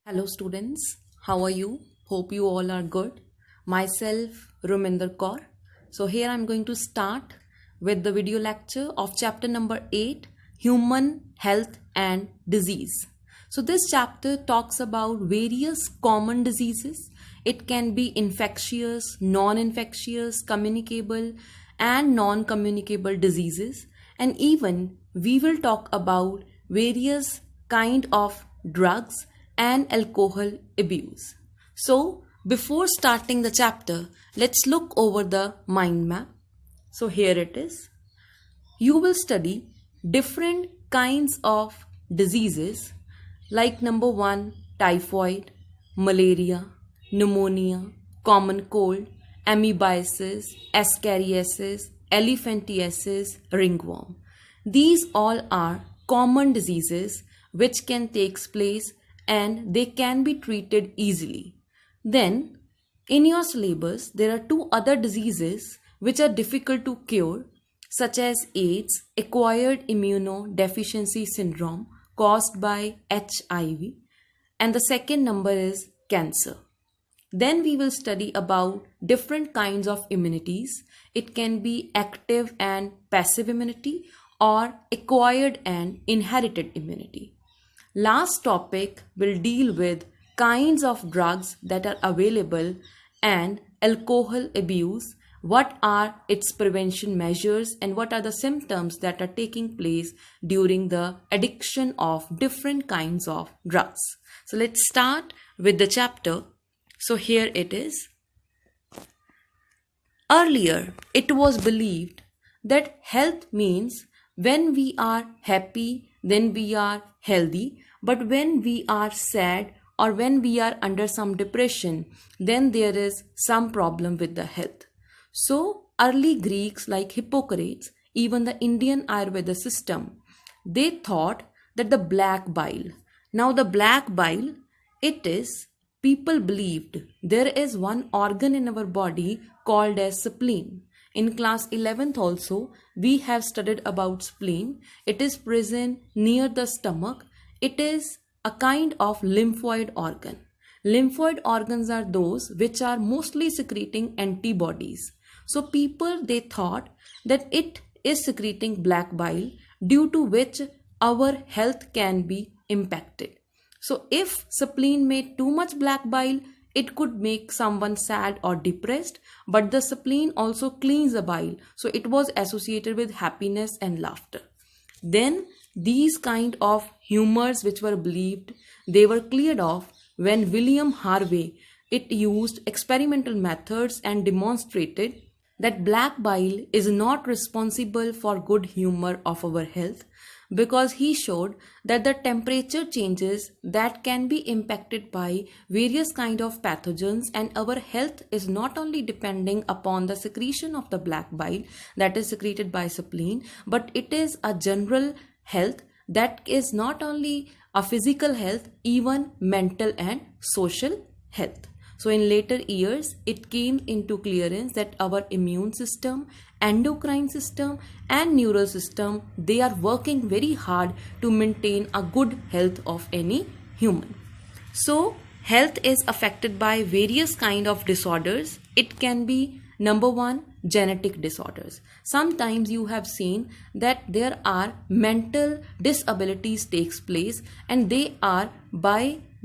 Hello students, how are you? Hope you all are good. Myself Ruminder Kaur. So here I am going to start with the video lecture of chapter number 8, Human Health and Disease. So this chapter talks about various common diseases. It can be infectious, non-infectious, communicable and non-communicable diseases, and even we will talk about various kind of drugs and alcohol abuse. So, before starting the chapter, let's look over the mind map. So, here it is. You will study different kinds of diseases like number 1, typhoid, malaria, pneumonia, common cold, amoebiasis, ascariasis, elephantiasis, ringworm. These all are common diseases which can take place and they can be treated easily. Then, in your syllabus, there are two other diseases which are difficult to cure, such as AIDS, acquired immunodeficiency syndrome caused by HIV, and the second number is cancer. Then we will study about different kinds of immunities. It can be active and passive immunity or acquired and inherited immunity. Last topic will deal with kinds of drugs that are available and alcohol abuse, what are its prevention measures and what are the symptoms that are taking place during the addiction of different kinds of drugs. So let's start with the chapter. So here it is. Earlier, it was believed that health means when we are happy, then we are healthy. But when we are sad or when we are under some depression, then there is some problem with the health. So early Greeks like Hippocrates, even the Indian Ayurveda system, they thought that the black bile. Now the black bile, it is, people believed there is one organ in our body called as spleen. In class 11th also, we have studied about spleen. It is present near the stomach. It is a kind of lymphoid organ. Lymphoid organs are those which are mostly secreting antibodies. So people, they thought that it is secreting black bile, due to which our health can be impacted. So if spleen made too much black bile, it could make someone sad or depressed, but the spleen also cleans the bile, so it was associated with happiness and laughter. Then these kind of humors which were believed, they were cleared off when William Harvey it used experimental methods and demonstrated that black bile is not responsible for good humor of our health, because he showed that the temperature changes that can be impacted by various kind of pathogens, and our health is not only depending upon the secretion of the black bile that is secreted by spleen, but it is a general health that is not only a physical health, even mental and social health. So in later years, it came into clearance that our immune system, endocrine system and neural system, they are working very hard to maintain a good health of any human. So health is affected by various kind of disorders. It can be number 1, genetic disorders. Sometimes you have seen that there are mental disabilities takes place, and they are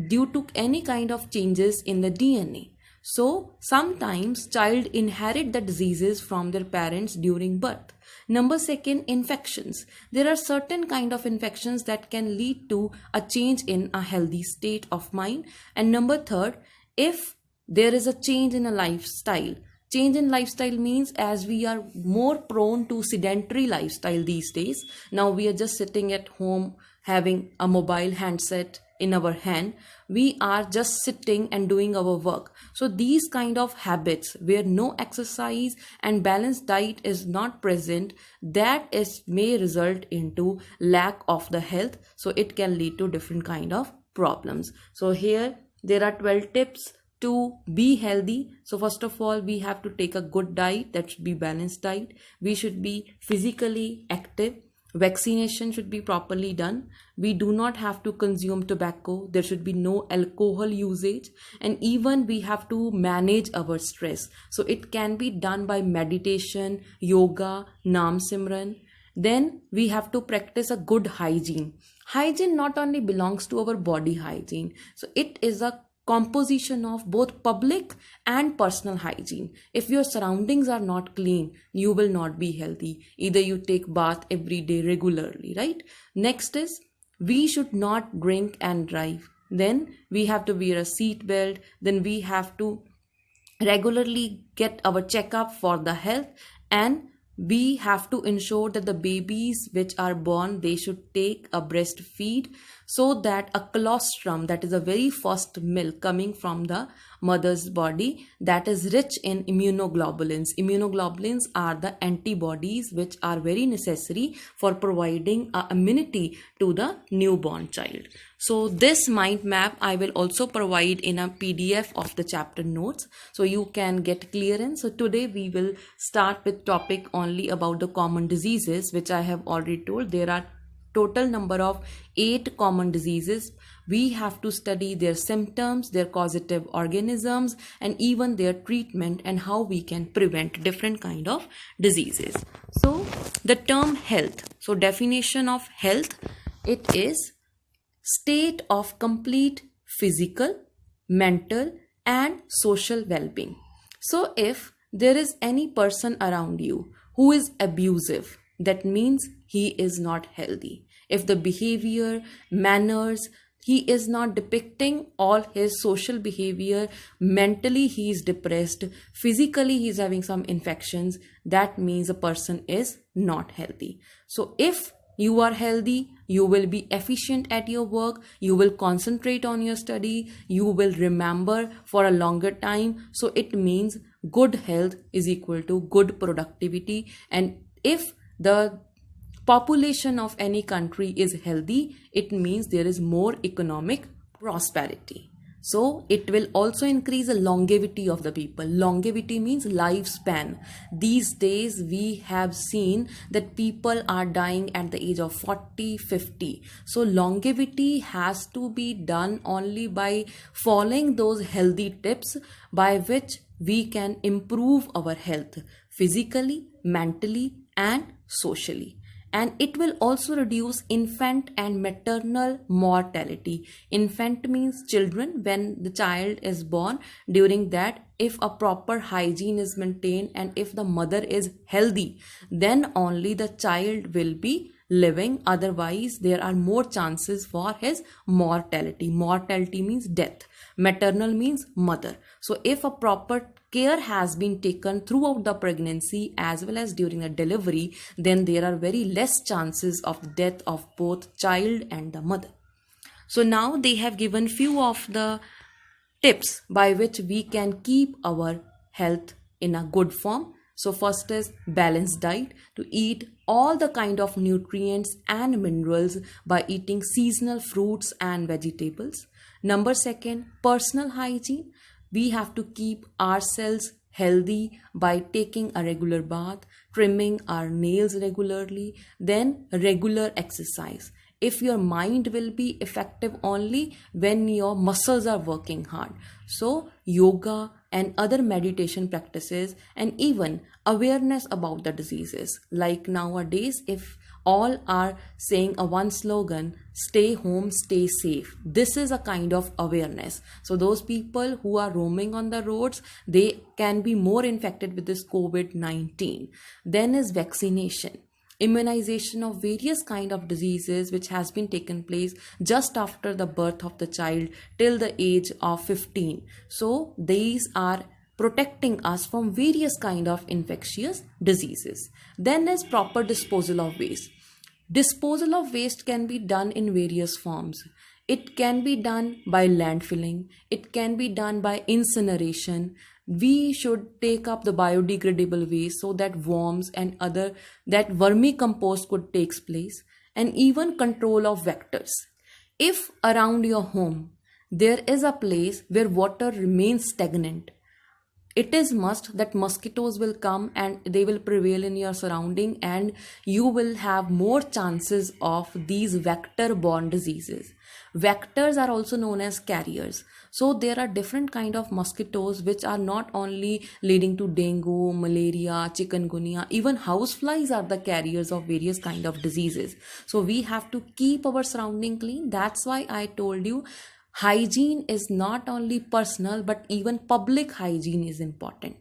due to any kind of changes in the DNA. So sometimes child inherit the diseases from their parents during birth. Number 2, infections. There are certain kind of infections that can lead to a change in a healthy state of mind. And number 3, if there is a change in a lifestyle. Change in lifestyle means as we are more prone to sedentary lifestyle these days. Now we are just sitting at home having a mobile handset in our hand. We are just sitting and doing our work. So these kind of habits where no exercise and balanced diet is not present, that is may result into lack of the health. So it can lead to different kind of problems. So here there are 12 tips to be healthy. So first of all, we have to take a good diet, that should be balanced diet. We should be physically active. Vaccination should be properly done. We do not have to consume tobacco. There should be no alcohol usage. And even we have to manage our stress. So it can be done by meditation, yoga, Nam Simran. Then we have to practice a good hygiene. Hygiene not only belongs to our body hygiene. So it is a composition of both public and personal hygiene. If your surroundings are not clean, you will not be healthy. Either you take bath every day regularly, right? Next is, we should not drink and drive. Then we have to wear a seat belt. Then we have to regularly get our checkup for the health, and we have to ensure that the babies which are born, they should take a breastfeed, so that a colostrum, that is a very first milk coming from the mother's body, that is rich in immunoglobulins. Immunoglobulins are the antibodies which are very necessary for providing immunity to the newborn child. So this mind map I will also provide in a PDF of the chapter notes, so you can get clearance. So today we will start with topic only about the common diseases, which I have already told. There are total number of 8 common diseases. We have to study their symptoms, their causative organisms, and even their treatment, and how we can prevent different kind of diseases. So the term health. So definition of health, it is state of complete physical, mental, and social well-being. So if there is any person around you who is abusive, that means he is not healthy. If the behavior, manners, he is not depicting all his social behavior, mentally he is depressed, physically he is having some infections, that means a person is not healthy. So if you are healthy, you will be efficient at your work, you will concentrate on your study, you will remember for a longer time. So it means good health is equal to good productivity. And if the population of any country is healthy, it means there is more economic prosperity. So it will also increase the longevity of the people. Longevity means lifespan. These days we have seen that people are dying at the age of 40, 50. So longevity has to be done only by following those healthy tips by which we can improve our health physically, mentally, and socially. And it will also reduce infant and maternal mortality. Infant means children. When the child is born, during that, if a proper hygiene is maintained and if the mother is healthy, then only the child will be living. Otherwise, there are more chances for his mortality. Mortality means death. Maternal means mother. So if a proper care has been taken throughout the pregnancy as well as during the delivery, then there are very less chances of death of both child and the mother. So now they have given few of the tips by which we can keep our health in a good form. So first is balanced diet, to eat all the kind of nutrients and minerals by eating seasonal fruits and vegetables. Number second, personal hygiene. We have to keep ourselves healthy by taking a regular bath, trimming our nails regularly, then regular exercise. If your mind will be effective only when your muscles are working hard. So yoga and other meditation practices, and even awareness about the diseases. Like nowadays, if all are saying a one slogan, stay home, stay safe. This is a kind of awareness. So those people who are roaming on the roads, they can be more infected with this COVID-19. Then is vaccination. Immunization of various kind of diseases which has been taken place just after the birth of the child till the age of 15. So these are protecting us from various kind of infectious diseases. Then is proper disposal of waste. Disposal of waste can be done in various forms. It can be done by landfilling. It can be done by incineration. We should take up the biodegradable waste so that worms and other, that vermicompost could take place, and even control of vectors. If around your home there is a place where water remains stagnant, it is must that mosquitoes will come and they will prevail in your surrounding, and you will have more chances of these vector borne diseases. Vectors are also known as carriers. So there are different kind of mosquitoes which are not only leading to dengue, malaria, chikungunya, even houseflies are the carriers of various kind of diseases. So we have to keep our surrounding clean. That's why I told you hygiene is not only personal but even public hygiene is important.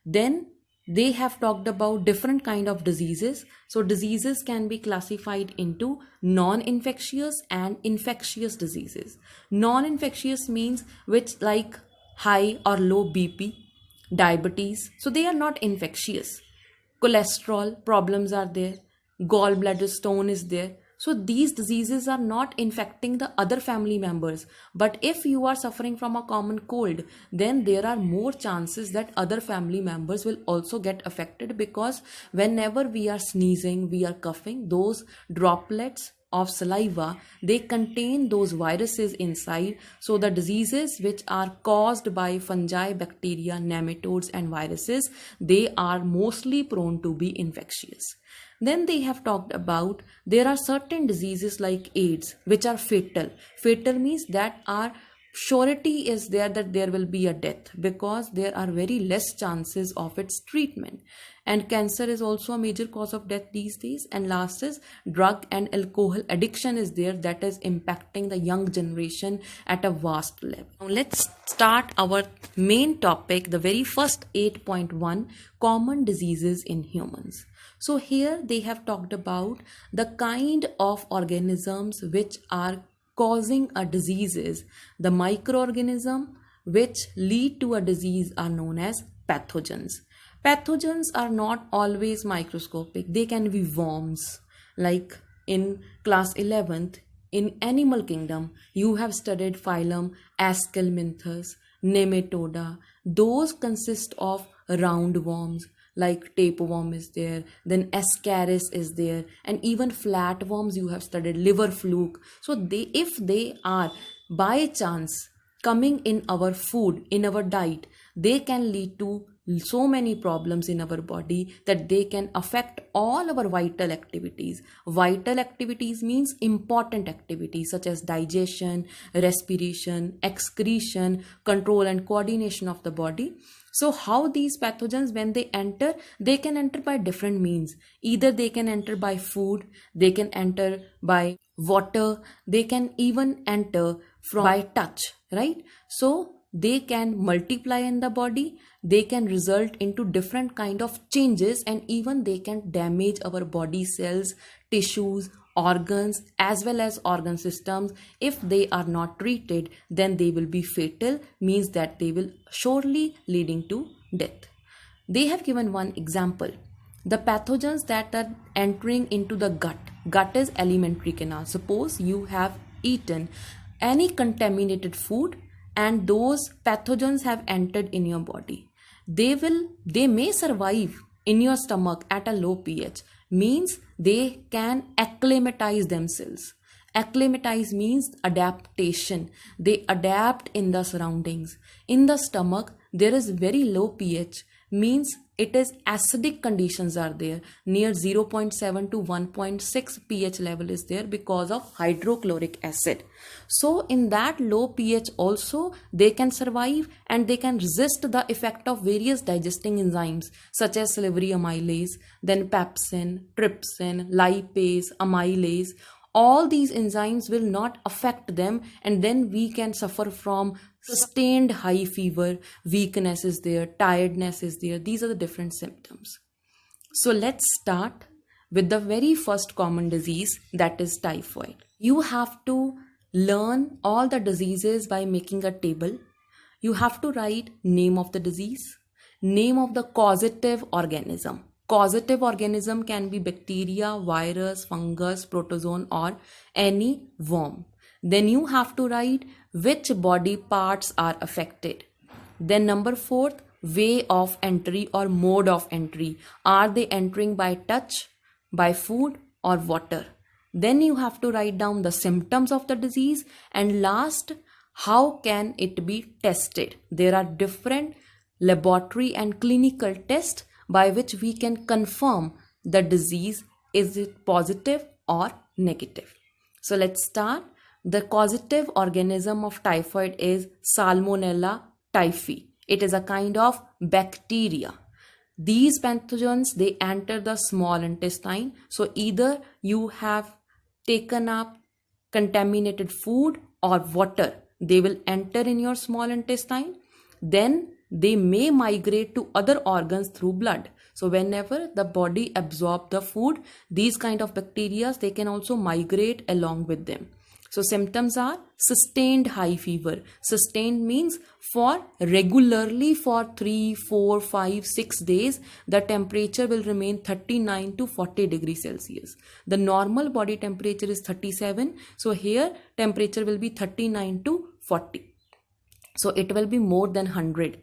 Then they have talked about different kind of diseases. So diseases can be classified into non-infectious and infectious diseases. Non-infectious means which like high or low BP, diabetes, so they are not infectious. Cholesterol problems are there, gallbladder stone is there. So these diseases are not infecting the other family members. But if you are suffering from a common cold, then there are more chances that other family members will also get affected, because whenever we are sneezing, we are coughing, those droplets of saliva, they contain those viruses inside. So the diseases which are caused by fungi, bacteria, nematodes and viruses, they are mostly prone to be infectious. Then they have talked about there are certain diseases like AIDS which are fatal. Fatal means that our surety is there that there will be a death, because there are very less chances of its treatment. And cancer is also a major cause of death these days. And last is drug and alcohol addiction is there, that is impacting the young generation at a vast level. Now let's start our main topic, the very first 8.1, common diseases in humans. So here they have talked about the kind of organisms which are causing a diseases. The microorganism which lead to a disease are known as pathogens. Pathogens are not always microscopic. They can be worms. Like in class 11th, in animal kingdom, you have studied phylum Aschelminthus, Nematoda. Those consist of roundworms. Like tapeworm is there, then Ascaris is there, and even flatworms you have studied, liver fluke. So they, if they are by chance coming in our food, in our diet, they can lead to so many problems in our body that they can affect all our vital activities. Vital activities means important activities such as digestion, respiration, excretion, control and coordination of the body. So how these pathogens, when they enter, they can enter by different means. Either they can enter by food, they can enter by water, they can even enter by touch, right? So they can multiply in the body, they can result into different kind of changes, and even they can damage our body cells, tissues, organs as well as organ systems. If they are not treated, then they will be fatal, means that they will surely leading to death. They have given one example. The pathogens that are entering into the gut. Gut is alimentary canal. Suppose you have eaten any contaminated food and those pathogens have entered in your body. They may survive in your stomach at a low pH, means they can acclimatize themselves. Acclimatize means adaptation. They adapt in the surroundings. In the stomach, there is very low pH, means it is acidic conditions are there. Near 0.7 to 1.6 pH level is there because of hydrochloric acid. So in that low pH also they can survive and they can resist the effect of various digesting enzymes such as salivary amylase, then pepsin, trypsin, lipase, amylase. All these enzymes will not affect them, and then we can suffer from sustained high fever, weakness is there, tiredness is there. These are the different symptoms. So let's start with the very first common disease, that is typhoid. You have to learn all the diseases by making a table. You have to write name of the disease, name of the causative organism. Causative organism can be bacteria, virus, fungus, protozoan or any worm. Then you have to write which body parts are affected. Then number 4, way of entry or mode of entry. Are they entering by touch, by food or water? Then you have to write down the symptoms of the disease, and last, how can it be tested? There are different laboratory and clinical test by which we can confirm the disease, is it positive or negative. So let's start. The causative organism of typhoid is Salmonella typhi. It is a kind of bacteria. These pathogens, they enter the small intestine. So either you have taken up contaminated food or water, they will enter in your small intestine. Then they may migrate to other organs through blood. So whenever the body absorbs the food, these kind of bacteria, they can also migrate along with them. So symptoms are sustained high fever. Sustained means for regularly for 3, 4, 5, 6 days, the temperature will remain 39 to 40 degrees Celsius. The normal body temperature is 37. So here temperature will be 39 to 40. So it will be more than 100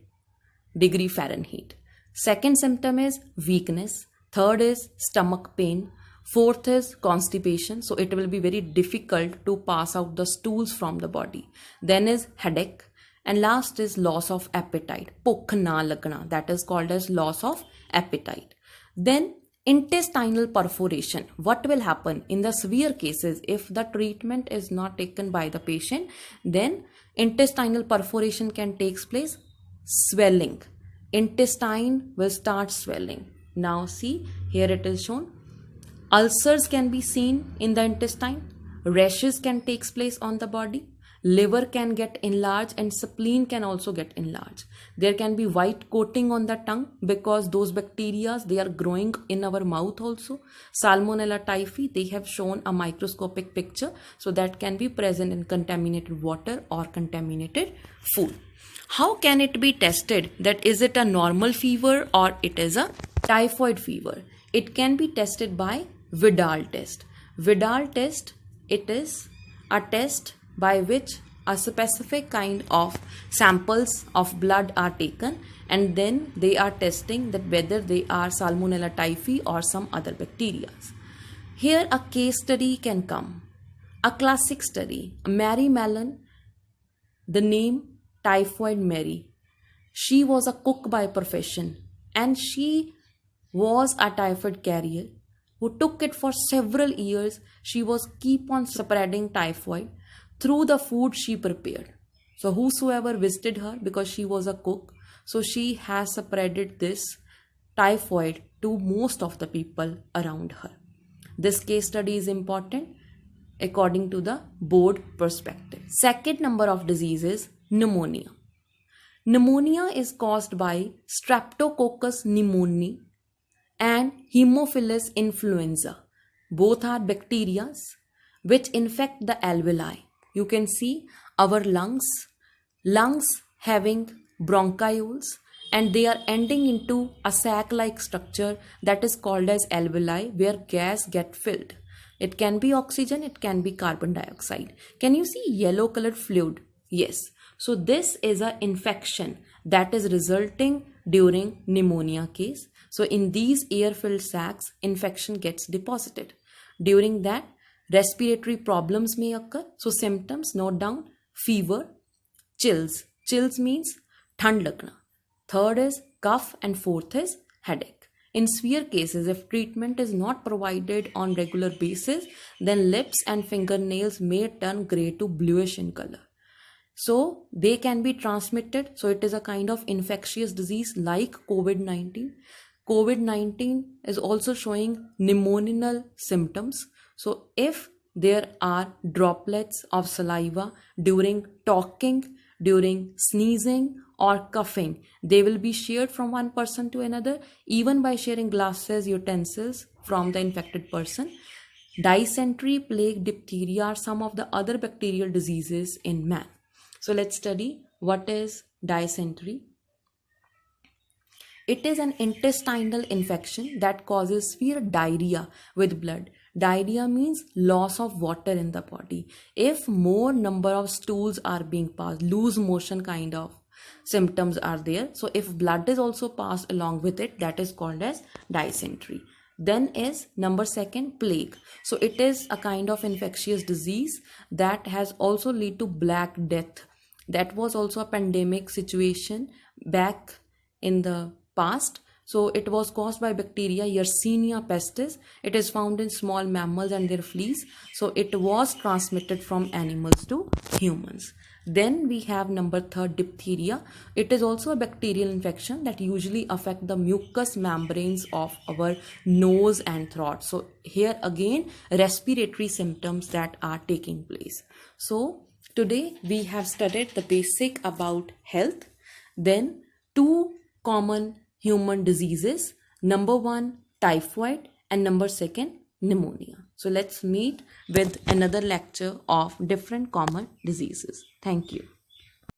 degree Fahrenheit. Second symptom is weakness. Third is stomach pain. Fourth is constipation. So it will be very difficult to pass out the stools from the body. Then is headache. And last is loss of appetite. Bhukh na lagna. That is called as loss of appetite. Then intestinal perforation. What will happen in the severe cases if the treatment is not taken by the patient? Then intestinal perforation can take place. Swelling. Intestine will start swelling. Now see, here it is shown. Ulcers can be seen in the intestine. Rashes can take place on the body. Liver can get enlarged and spleen can also get enlarged. There can be white coating on the tongue because those bacteria, they are growing in our mouth also. Salmonella typhi, they have shown a microscopic picture. So that can be present in contaminated water or contaminated food. How can it be tested that is it a normal fever or it is a typhoid fever? It can be tested by Vidal test. Vidal test, it is a test by which a specific kind of samples of blood are taken and then they are testing that whether they are Salmonella typhi or some other bacteria. Here a case study can come. A classic study, Mary Mallon, the name Typhoid Mary. She was a cook by profession and she was a typhoid carrier who took it for several years. She was keep on spreading typhoid through the food she prepared. So whosoever visited her, because she was a cook, so she has spreaded this typhoid to most of the people around her. This case study is important according to the board perspective. Second number of diseases, pneumonia. Pneumonia is caused by Streptococcus pneumoniae and Haemophilus influenza. Both are bacteria which infect the alveoli. You can see our lungs having bronchioles and they are ending into a sac-like structure that is called as alveoli where gas get filled. It can be oxygen, it can be carbon dioxide. Can you see yellow colored fluid? Yes. So this is an infection that is resulting during pneumonia case. So in these air-filled sacs, infection gets deposited. During that, respiratory problems may occur. So symptoms, note down, fever, chills. Chills means thand lagna. Third is cough and fourth is headache. In severe cases, if treatment is not provided on regular basis, then lips and fingernails may turn grey to bluish in color. So they can be transmitted. So it is a kind of infectious disease like COVID-19. COVID-19 is also showing pneumonial symptoms. So if there are droplets of saliva during talking, during sneezing or coughing, they will be shared from one person to another, even by sharing glasses, utensils from the infected person. Dysentery, plague, diphtheria are some of the other bacterial diseases in man. So let's study what is dysentery. It is an intestinal infection that causes severe diarrhea with blood. Diarrhea means loss of water in the body. If more number of stools are being passed, loose motion kind of symptoms are there. So if blood is also passed along with it, that is called as dysentery. Then is number second, plague. So it is a kind of infectious disease that has also led to Black Death. That was also a pandemic situation back in the past. So it was caused by bacteria Yersinia pestis. It is found in small mammals and their fleas. So it was transmitted from animals to humans. Then we have number third, diphtheria. It is also a bacterial infection that usually affect the mucous membranes of our nose and throat. So here again, respiratory symptoms that are taking place. So today we have studied the basic about health. Then two common human diseases. Number one, typhoid, and number second, pneumonia. So let's meet with another lecture of different common diseases. Thank you.